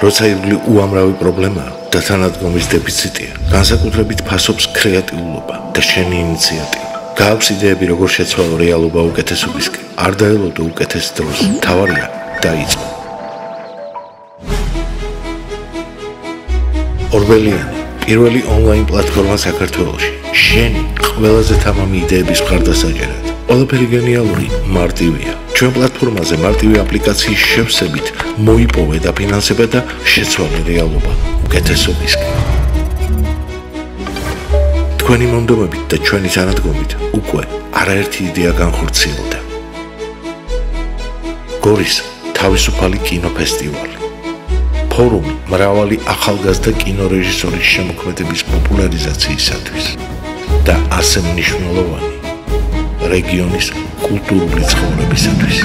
როცა ირგვლივ უამრავი პრობლემაა და თანადგომის დეფიციტია, განსაკუთრებით ფასობს კრეატიულობა და შენი ინიციატივა. გააქვს იდეები, როგორ შეცვალო რეალობა უკეთესობისკენ. არ დაელოდო უკეთეს დროს. თავარია დაიწყო. ორბელიანი, პირველი ონლაინ პლატფორმა საქართველოში. შენი ყველაზე თამამი იდეების მხარდასაჭერად. ყველაფერი გენიალური, მარტივია. ჩვენ პლატფორმაზე მარტივი აპლიკაციის შევსებით მოიპოვე და ფინანსება და შეცვალე რეალობა უკეთესობისკენ. თქვენი მონდომებით და ჩვენი თანადგომით უკვე არაერთი იდეა განხორციელდა. გორის თავისუფალი კინოფესტივალი. ფორუმი მრავალი ახალგაზრდა კინორეჟისორის შემოქმედების პოპულარიზაციისათვის და ასე მნიშვნელოვანი რეგიონის კულტურული ცხოვრებისათვის.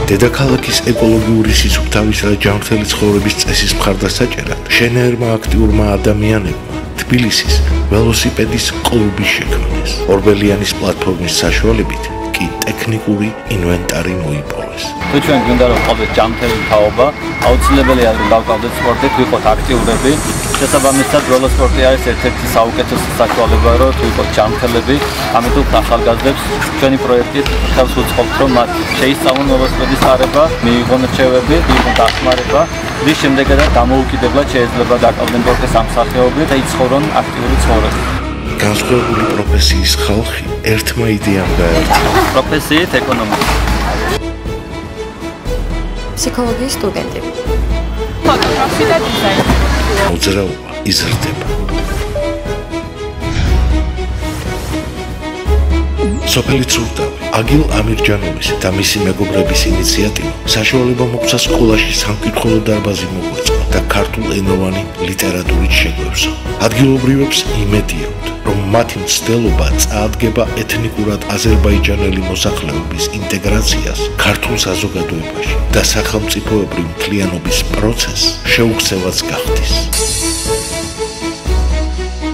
დედაქალაქის ეკოლოგიური სისუფთავის და ჯანმრთელი ცხოვრების წესის მხარდასაჭერად შენერმა აქტიურმა ადამიანებმა თბილისის ველოსიპედის კლუბი შექმნეს. ორბელიანის პლატფორმის საშუალებით კი ტექნიკური ინვენტარი მოიპოვეს. თუ ჩვენ გვინდა რომ ყავდეს ჯანმრთელი თაობა, აუცილებელია რომ გავყავდეთ სპორტით, ვიყოთ აქტიურები. შესაბამისად, ველოსპორტი არის ერთ-ერთი საუკეთესო საშუალება, რომ ვიყოთ ჯანმრთელები. ამიტომ ახალგაზრდებს ჩვენი პროექტით ხელს უწყობთ, რომ მათ შეისწავლონ ველოსპორტის წარება, მიიღონ რჩევები, მიიღონ დახმარება. რის შემდეგაც დამოუკიდებლად შეიძლება დაკავდნენ სპორტის ამ სახეობით და იცხოვრონ აქტიური ცხოვრება. განსხვავებული პროფესიის ხალხი ერთმა იდეამ გაერთიანა. პროფესიით ეკონომიკა. ფსიქოლოგიის სტუდენტი. ფოტოგრაფი და დიზაინი. მოძრაობა იზრდება. სოფელი ცურტავი, აგილ ამირჯანოვის და მისი მეგობრების ინიციატივა საშუალება მოგვცა სკოლაში სამკითხველო დარბაზი მოგვეწყო და ქართულ ენოვანი ლიტერატურით შეგვევსო. ადგილობრივებს იმედიებთ, რომ მათი მცდელობა წაადგება ეთნიკურად აზერბაიჯანელი მოსახლეობის ინტეგრაციას ქართულ საზოგადოებაში და სახელმწიფოებრივ მთლიანობის პროცესს შეუქცევაც გახდის.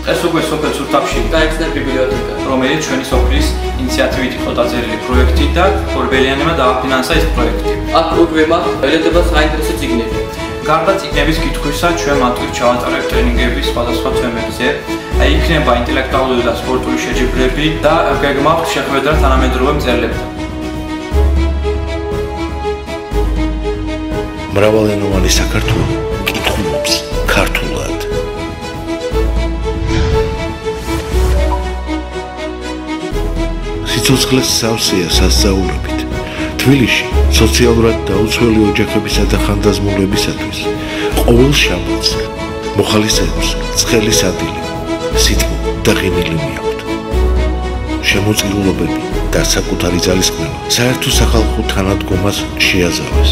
ეს უკვე სოფელ ცურტავში გაიხსნა ბიბლიოთეკა, რომელიც ჩვენი სოფლის ინიციატივით იყო დაწერილი პროექტი და ორბელიანებმა დააფინანსა ეს პროექტი. აქ უკვე მაქვს ელოდება საინტერესო წიგნები. გარდა წიგნების კითხვისა, ჩვენ მათთვის ჩავატარებთ ტრენინგები სხვადასხვა თემებზე. იქნება ინტელექტუალური და სპორტული შეჯიბრები და გეგმავთ შეხვედრა თანამედროვე მწერლებთან. მრავალენოვანი საქართველო კითხულობს ქართულად. სიცოცხლეს სავსეა სასწაულებით. თბილისში სოციალურად დაუცველი ოჯახებისა და ხანდაზმულებისათვის ყოველ შაბათს მოხალისეებს ცხელის ადილი, სიტყვა და ღიმილი მიაქვთ. შემოწირულობები და საკუთარი ძალისხმევა საერთო სახალხო თანადგომას შეაზავეს.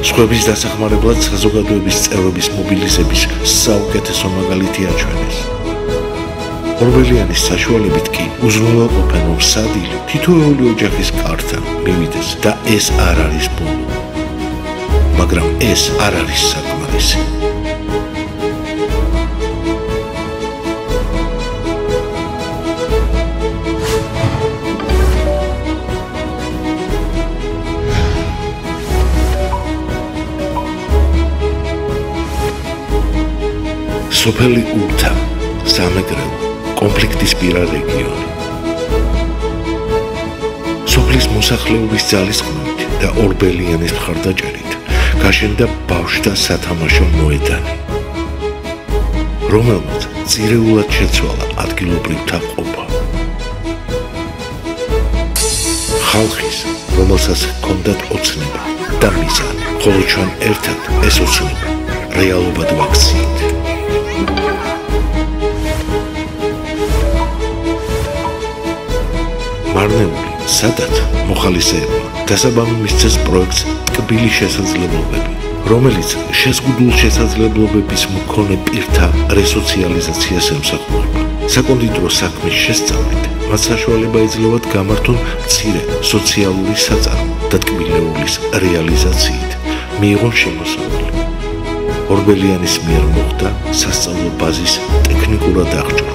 სხვების დასახმარებლად საზოგადოების წევრების მობილიზების საუკეთესო მაგალითი აჩვენეს. ორბელიანის საშუალებით კი უზრუნველყოფენ, რომ სადილე თითოეული ოჯახის კართან მივიდეს და ეს არ არის ბოლო. მაგრამ ეს არ არის საკმარისი. სოფელი ულთა, სამეგრელო, კონფლიქტის პირა რეგიონი. სოფლის მოსახლეობის ძალისხმევით და ორბელიანის მხარდაჭერით გაშენდა ბავშვთა სათამაშო მოედანი, რომელმაც წირეულად შეცვალა ადგილობრივთა ყოფა. ხალხის, რომელსაც ჰქონდათ ოცნება და მიზანი, ხოლო ჩვენ ერთად ეს ოცნება რეალობად ვაქციით. მარნეული, სადაც მოხალისეებმა დასაბამი მისცეს პროექტს ტკბილი შესაძლებლობები, რომელიც შეზღუდულ შესაძლებლობების მქონე პირთა რესოციალიზაციას ემსახურება. საკონდიტრო საქმის შესწავლით მათ საშუალება ეძლევათ გამართონ მცირე სოციალური საწარმო და ტკბილეულის რეალიზაციით მიიღონ შემოსავალი. ორბელიანის მიერ მოხდა სასწავლო ბაზის ტექნიკურად აღჭურვა.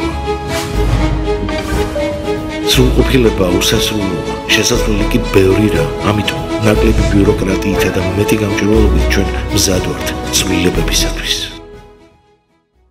სრულყოფილება უსასრულოა, შესაძლებელი კი ბევრი რა, ამიტომ ნაკლები ბიუროკრატიითა და მეტი გამჭვირვალობით ჩვენ მზად ვართ ცვლილებებისათვის.